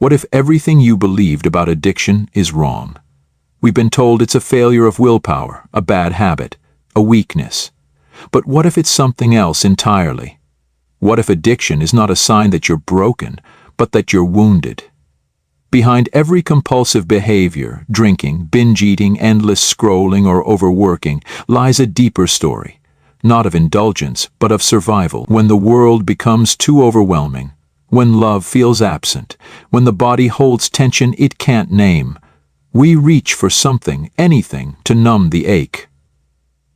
What if everything you believed about addiction is wrong? We've been told it's a failure of willpower, a bad habit, a weakness. But what if it's something else entirely? What if addiction is not a sign that you're broken, but that you're wounded? Behind every compulsive behavior, drinking, binge eating, endless scrolling, or overworking, lies a deeper story, not of indulgence, but of survival. When the world becomes too overwhelming, when love feels absent, when the body holds tension it can't name, we reach for something, anything, to numb the ache.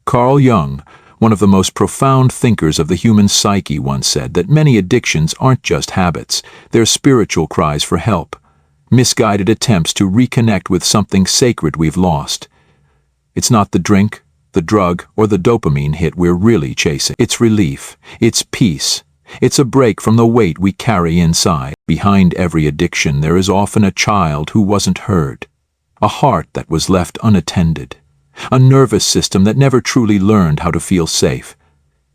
Carl Jung, one of the most profound thinkers of the human psyche, once said that many addictions aren't just habits, they're spiritual cries for help, misguided attempts to reconnect with something sacred we've lost. It's not the drink, the drug, or the dopamine hit we're really chasing. It's relief, it's peace, it's a break from the weight we carry inside. Behind every addiction there is often a child who wasn't heard, a heart that was left unattended, a nervous system that never truly learned how to feel safe.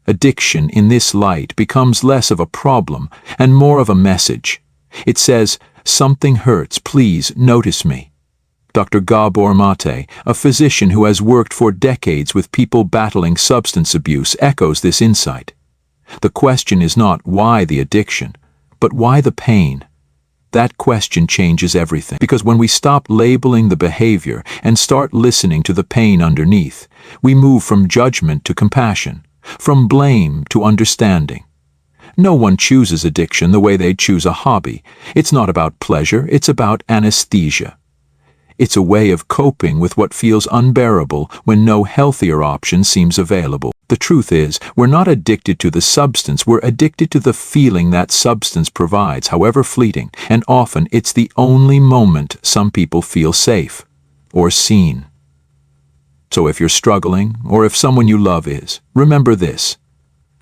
Addiction in this light becomes less of a problem and more of a message. It says, "Something hurts, please notice me." Dr. Gabor Mate, a physician who has worked for decades with people battling substance abuse, echoes this insight. The question is not why the addiction, but why the pain. That question changes everything, because when we stop labeling the behavior and start listening to the pain underneath, we move from judgment to compassion, from blame to understanding. No one chooses addiction the way they'd choose a hobby. It's not about pleasure, it's about anesthesia. It's a way of coping with what feels unbearable when no healthier option seems available. The truth is, we're not addicted to the substance, we're addicted to the feeling that substance provides, however fleeting, and often it's the only moment some people feel safe or seen. So if you're struggling, or if someone you love is, remember this: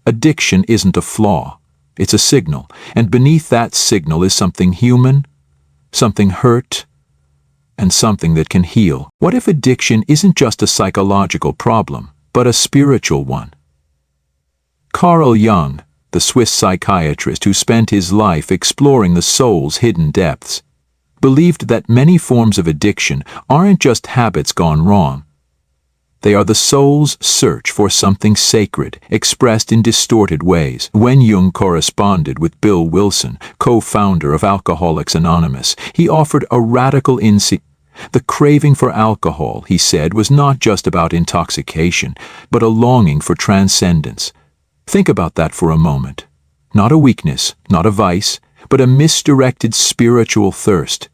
addiction isn't a flaw, it's a signal, and beneath that signal is something human, something hurt, and something that can heal. What if addiction isn't just a psychological problem, but a spiritual one? Carl Jung, the Swiss psychiatrist who spent his life exploring the soul's hidden depths, believed that many forms of addiction aren't just habits gone wrong. They are the soul's search for something sacred, expressed in distorted ways. When Jung corresponded with Bill Wilson, co-founder of Alcoholics Anonymous, he offered a radical insight. The craving for alcohol, he said, was not just about intoxication, but a longing for transcendence. Think about that for a moment. Not a weakness, not a vice, but a misdirected spiritual thirst.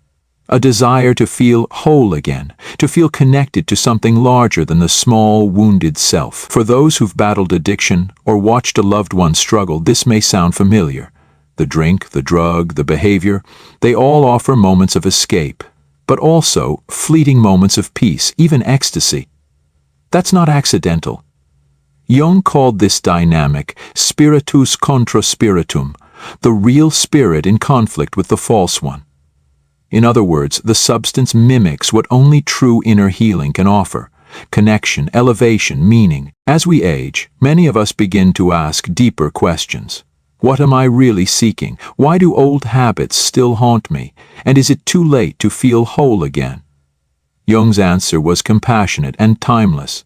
A desire to feel whole again, to feel connected to something larger than the small, wounded self. For those who've battled addiction or watched a loved one struggle, this may sound familiar. The drink, the drug, the behavior, they all offer moments of escape, but also fleeting moments of peace, even ecstasy. That's not accidental. Jung called this dynamic spiritus contra spiritum, the real spirit in conflict with the false one. In other words, the substance mimics what only true inner healing can offer: connection, elevation, meaning. As we age, many of us begin to ask deeper questions. What am I really seeking? Why do old habits still haunt me? And is it too late to feel whole again? Jung's answer was compassionate and timeless.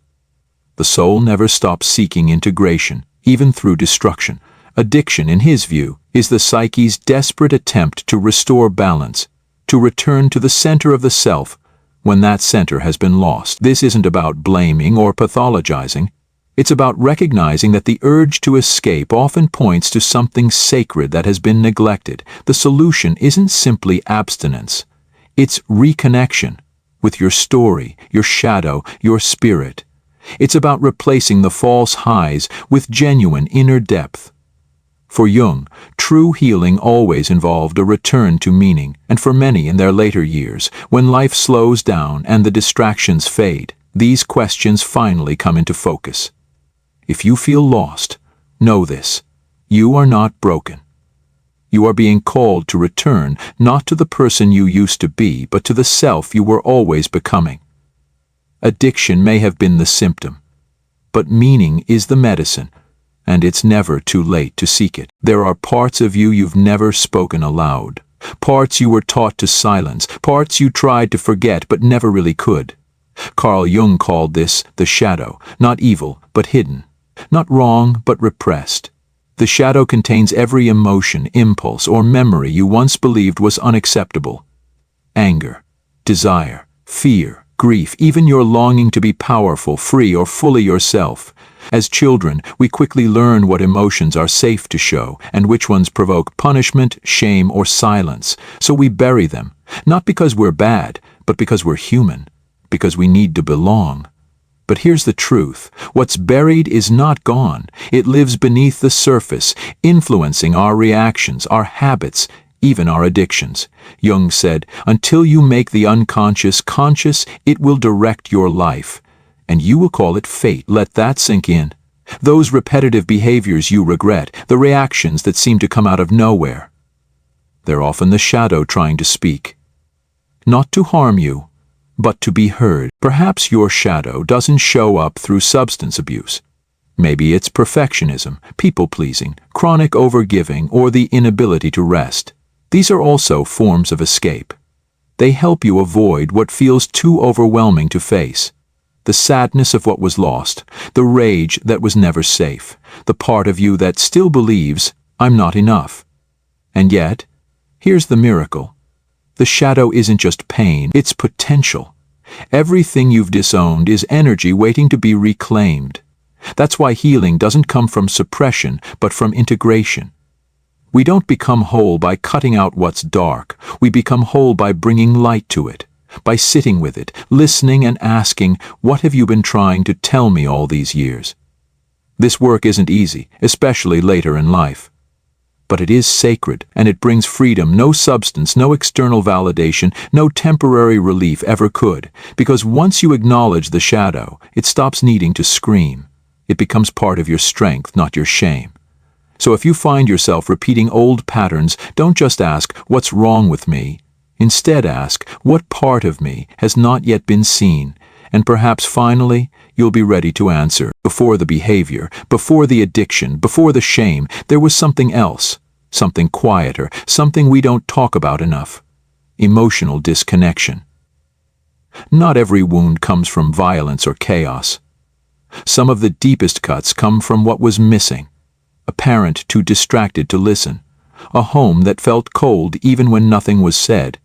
The soul never stops seeking integration, even through destruction. Addiction, in his view, is the psyche's desperate attempt to restore balance, to return to the center of the self when that center has been lost. This isn't about blaming or pathologizing. It's about recognizing that the urge to escape often points to something sacred that has been neglected. The solution isn't simply abstinence. It's reconnection with your story, your shadow, your spirit. It's about replacing the false highs with genuine inner depth. For Jung, true healing always involved a return to meaning, and for many in their later years, when life slows down and the distractions fade, these questions finally come into focus. If you feel lost, know this: you are not broken. You are being called to return, not to the person you used to be, but to the self you were always becoming. Addiction may have been the symptom, but meaning is the medicine, and it's never too late to seek it. There are parts of you you've never spoken aloud, Parts you were taught to silence, parts you tried to forget but never really could. Carl Jung called this the shadow, not evil, but hidden. Not wrong, but repressed. The shadow contains every emotion, impulse, or memory you once believed was unacceptable. Anger, desire, fear, grief, even your longing to be powerful, free, or fully yourself. As children, we quickly learn what emotions are safe to show and which ones provoke punishment, shame, or silence. So we bury them, not because we're bad, but because we're human, because we need to belong. But here's the truth. What's buried is not gone. It lives beneath the surface, influencing our reactions, our habits, even our addictions. Jung said, "Until you make the unconscious conscious, it will direct your life." And you will call it fate. Let that sink in. Those repetitive behaviors you regret, the reactions that seem to come out of nowhere. They're often the shadow trying to speak. Not to harm you, but to be heard. Perhaps your shadow doesn't show up through substance abuse. Maybe it's perfectionism, people-pleasing, chronic overgiving, or the inability to rest. These are also forms of escape. They help you avoid what feels too overwhelming to face. The sadness of what was lost, the rage that was never safe, the part of you that still believes, "I'm not enough." And yet, here's the miracle. The shadow isn't just pain, it's potential. Everything you've disowned is energy waiting to be reclaimed. That's why healing doesn't come from suppression, but from integration. We don't become whole by cutting out what's dark. We become whole by bringing light to it, by sitting with it, listening and asking, "What have you been trying to tell me all these years?" This work isn't easy, especially later in life. But it is sacred, and it brings freedom no substance, no external validation, no temporary relief ever could. Because once you acknowledge the shadow, it stops needing to scream. It becomes part of your strength, not your shame. So if you find yourself repeating old patterns, don't just ask, "What's wrong with me?" Instead ask, "What part of me has not yet been seen?" And perhaps finally, you'll be ready to answer. Before the behavior, before the addiction, before the shame, there was something else, something quieter, something we don't talk about enough. Emotional disconnection. Not every wound comes from violence or chaos. Some of the deepest cuts come from what was missing. A parent too distracted to listen. A home that felt cold even when nothing was said.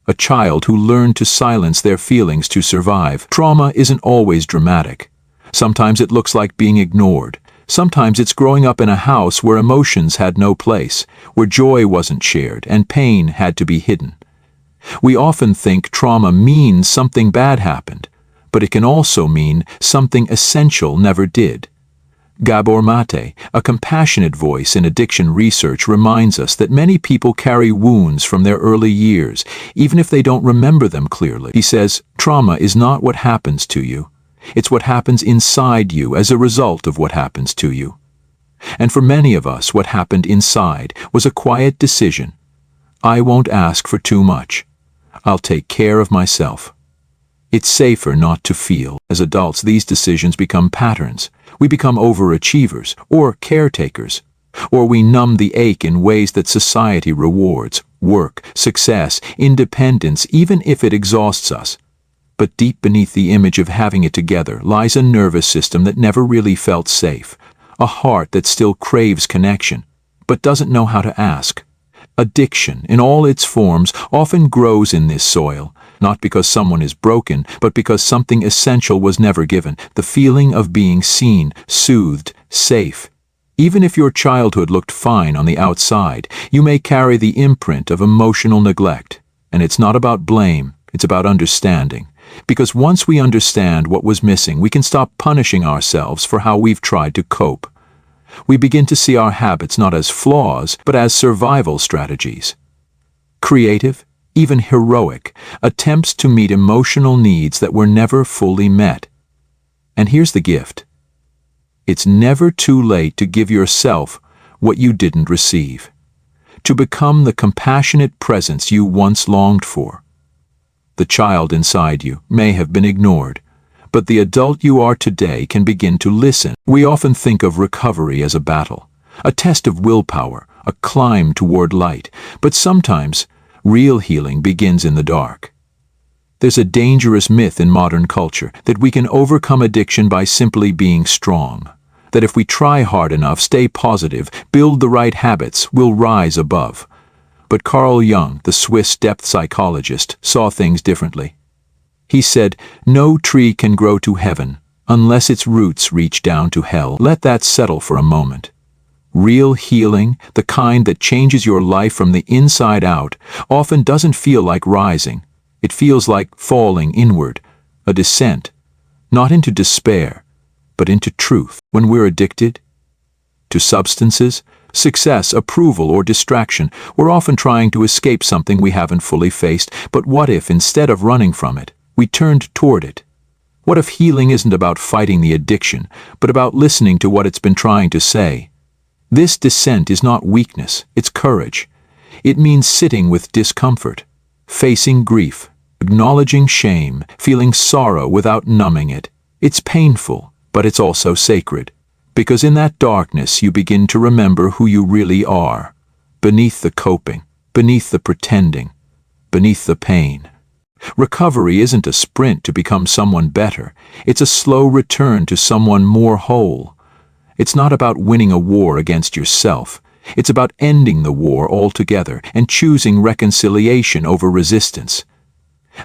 A child who learned to silence their feelings to survive. Trauma isn't always dramatic. Sometimes it looks like being ignored. Sometimes it's growing up in a house where emotions had no place, where joy wasn't shared and pain had to be hidden. We often think trauma means something bad happened, but it can also mean something essential never did. Gabor Mate, a compassionate voice in addiction research, reminds us that many people carry wounds from their early years, even if they don't remember them clearly. He says, "Trauma is not what happens to you. It's what happens inside you as a result of what happens to you." And for many of us, what happened inside was a quiet decision. I won't ask for too much. I'll take care of myself. It's safer not to feel. As adults, these decisions become patterns. We become overachievers or caretakers, or we numb the ache in ways that society rewards: work, success, independence, even if it exhausts us. But deep beneath the image of having it together lies a nervous system that never really felt safe, a heart that still craves connection, but doesn't know how to ask. Addiction, in all its forms, often grows in this soil, not because someone is broken, but because something essential was never given: the feeling of being seen, soothed, safe. Even if your childhood looked fine on the outside, you may carry the imprint of emotional neglect. And it's not about blame, it's about understanding. Because once we understand what was missing, we can stop punishing ourselves for how we've tried to cope. We begin to see our habits not as flaws, but as survival strategies. Creative, even heroic, attempts to meet emotional needs that were never fully met. And here's the gift. It's never too late to give yourself what you didn't receive, to become the compassionate presence you once longed for. The child inside you may have been ignored, but the adult you are today can begin to listen. We often think of recovery as a battle, a test of willpower, a climb toward light. But sometimes, real healing begins in the dark. There's a dangerous myth in modern culture that we can overcome addiction by simply being strong. That if we try hard enough, stay positive, build the right habits, we'll rise above. But Carl Jung, the Swiss depth psychologist, saw things differently. He said, "No tree can grow to heaven unless its roots reach down to hell." Let that settle for a moment. Real healing, the kind that changes your life from the inside out, often doesn't feel like rising. It feels like falling inward, a descent, not into despair, but into truth. When we're addicted to substances, success, approval, or distraction, we're often trying to escape something we haven't fully faced. But what if, instead of running from it, we turned toward it? What if healing isn't about fighting the addiction, but about listening to what it's been trying to say? This descent is not weakness, it's courage. It means sitting with discomfort, facing grief, acknowledging shame, feeling sorrow without numbing it. It's painful, but it's also sacred. Because in that darkness you begin to remember who you really are, beneath the coping, beneath the pretending, beneath the pain. Recovery isn't a sprint to become someone better. It's a slow return to someone more whole. It's not about winning a war against yourself. It's about ending the war altogether and choosing reconciliation over resistance.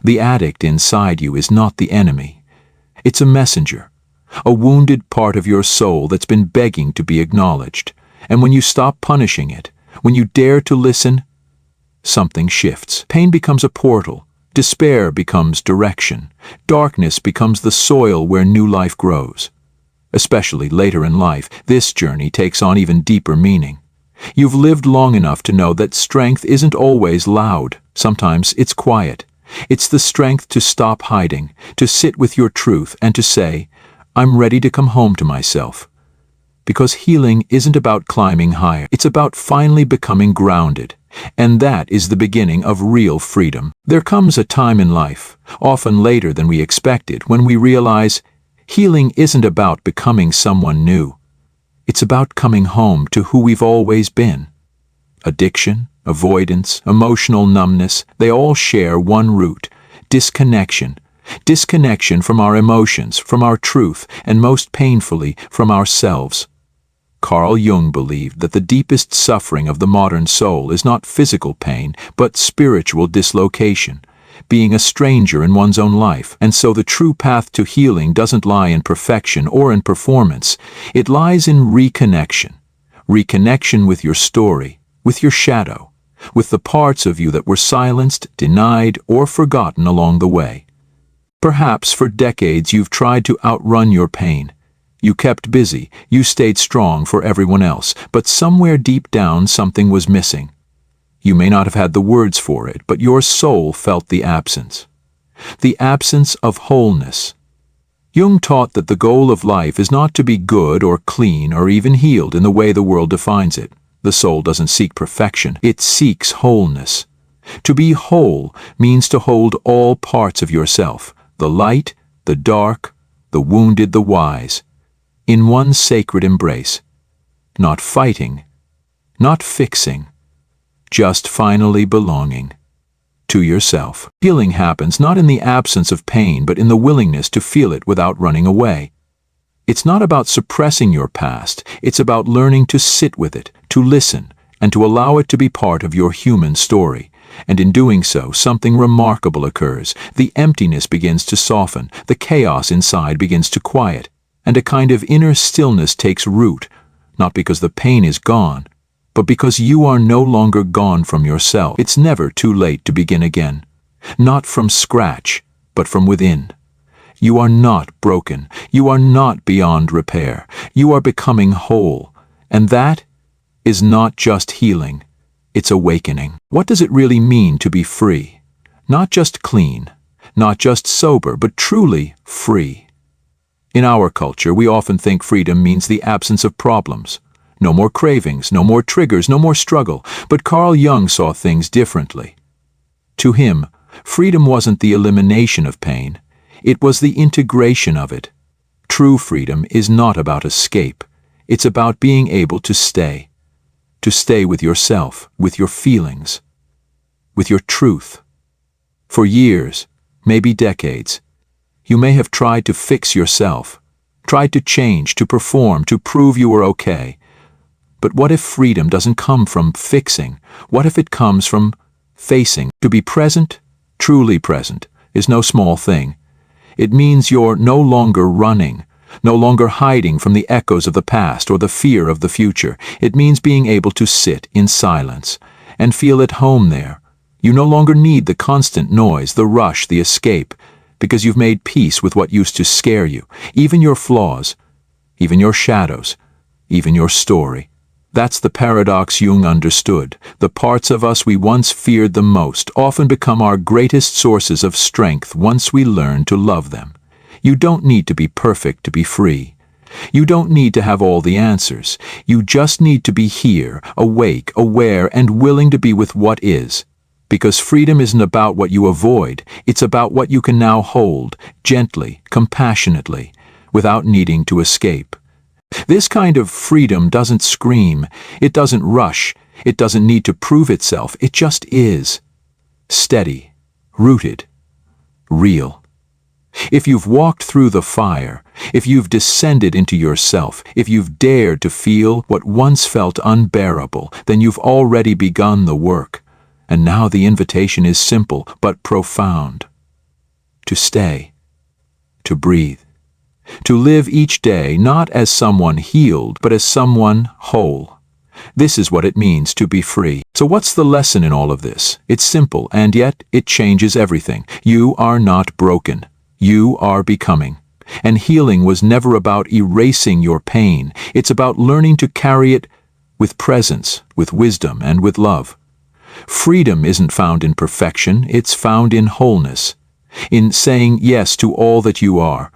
The addict inside you is not the enemy. It's a messenger, a wounded part of your soul that's been begging to be acknowledged. And when you stop punishing it, when you dare to listen, something shifts. Pain becomes a portal. Despair becomes direction. Darkness becomes the soil where new life grows. Especially later in life, this journey takes on even deeper meaning. You've lived long enough to know that strength isn't always loud. Sometimes it's quiet. It's the strength to stop hiding, to sit with your truth, and to say, "I'm ready to come home to myself." Because healing isn't about climbing higher. It's about finally becoming grounded. And that is the beginning of real freedom. There comes a time in life, often later than we expected, when we realize healing isn't about becoming someone new. It's about coming home to who we've always been. Addiction, avoidance, emotional numbness, they all share one root: disconnection. Disconnection from our emotions, from our truth, and most painfully, from ourselves. Carl Jung believed that the deepest suffering of the modern soul is not physical pain, but spiritual dislocation, being a stranger in one's own life. And so the true path to healing doesn't lie in perfection or in performance. It lies in reconnection. Reconnection with your story, with your shadow, with the parts of you that were silenced, denied, or forgotten along the way. Perhaps for decades you've tried to outrun your pain. You kept busy, you stayed strong for everyone else, but somewhere deep down something was missing. You may not have had the words for it, but your soul felt the absence. The absence of wholeness. Jung taught that the goal of life is not to be good or clean or even healed in the way the world defines it. The soul doesn't seek perfection, it seeks wholeness. To be whole means to hold all parts of yourself, the light, the dark, the wounded, the wise, in one sacred embrace. Not fighting, not fixing, just finally belonging to yourself. Healing happens not in the absence of pain, but in the willingness to feel it without running away. It's not about suppressing your past, it's about learning to sit with it, to listen, and to allow it to be part of your human story. And in doing so, something remarkable occurs. The emptiness begins to soften, the chaos inside begins to quiet, and a kind of inner stillness takes root, not because the pain is gone, but because you are no longer gone from yourself. It's never too late to begin again. Not from scratch, but from within. You are not broken. You are not beyond repair. You are becoming whole. And that is not just healing, it's awakening. What does it really mean to be free? Not just clean, not just sober, but truly free. In our culture, we often think freedom means the absence of problems. No more cravings, no more triggers, no more struggle. But Carl Jung saw things differently. To him, freedom wasn't the elimination of pain. It was the integration of it. True freedom is not about escape. It's about being able to stay with yourself, with your feelings, with your truth. For years, maybe decades, you may have tried to fix yourself, tried to change, to perform, to prove you were okay. But what if freedom doesn't come from fixing? What if it comes from facing? To be present, truly present, is no small thing. It means you're no longer running, no longer hiding from the echoes of the past or the fear of the future. It means being able to sit in silence and feel at home there. You no longer need the constant noise, the rush, the escape, because you've made peace with what used to scare you, even your flaws, even your shadows, even your story. That's the paradox Jung understood. The parts of us we once feared the most often become our greatest sources of strength once we learn to love them. You don't need to be perfect to be free. You don't need to have all the answers. You just need to be here, awake, aware, and willing to be with what is. Because freedom isn't about what you avoid, it's about what you can now hold, gently, compassionately, without needing to escape. This kind of freedom doesn't scream, it doesn't rush, it doesn't need to prove itself, it just is. Steady, rooted, real. If you've walked through the fire, if you've descended into yourself, if you've dared to feel what once felt unbearable, then you've already begun the work. And now the invitation is simple but profound. To stay, to breathe, to live each day not as someone healed, but as someone whole. This is what it means to be free. So what's the lesson in all of this? It's simple, and yet it changes everything. You are not broken. You are becoming. And healing was never about erasing your pain. It's about learning to carry it with presence, with wisdom, and with love. Freedom isn't found in perfection, it's found in wholeness, in saying yes to all that you are.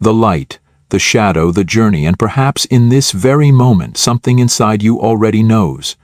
The light, the shadow, the journey, and perhaps in this very moment something inside you already knows.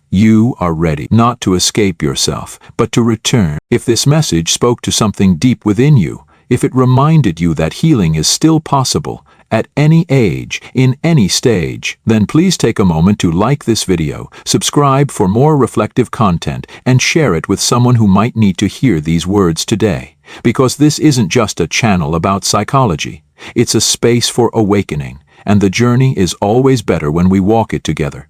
You are ready, not to escape yourself, but to return. If this message spoke to something deep within you, if it reminded you that healing is still possible, at any age, in any stage, then please take a moment to like this video, subscribe for more reflective content, and share it with someone who might need to hear these words today. Because this isn't just a channel about psychology, it's a space for awakening, and the journey is always better when we walk it together.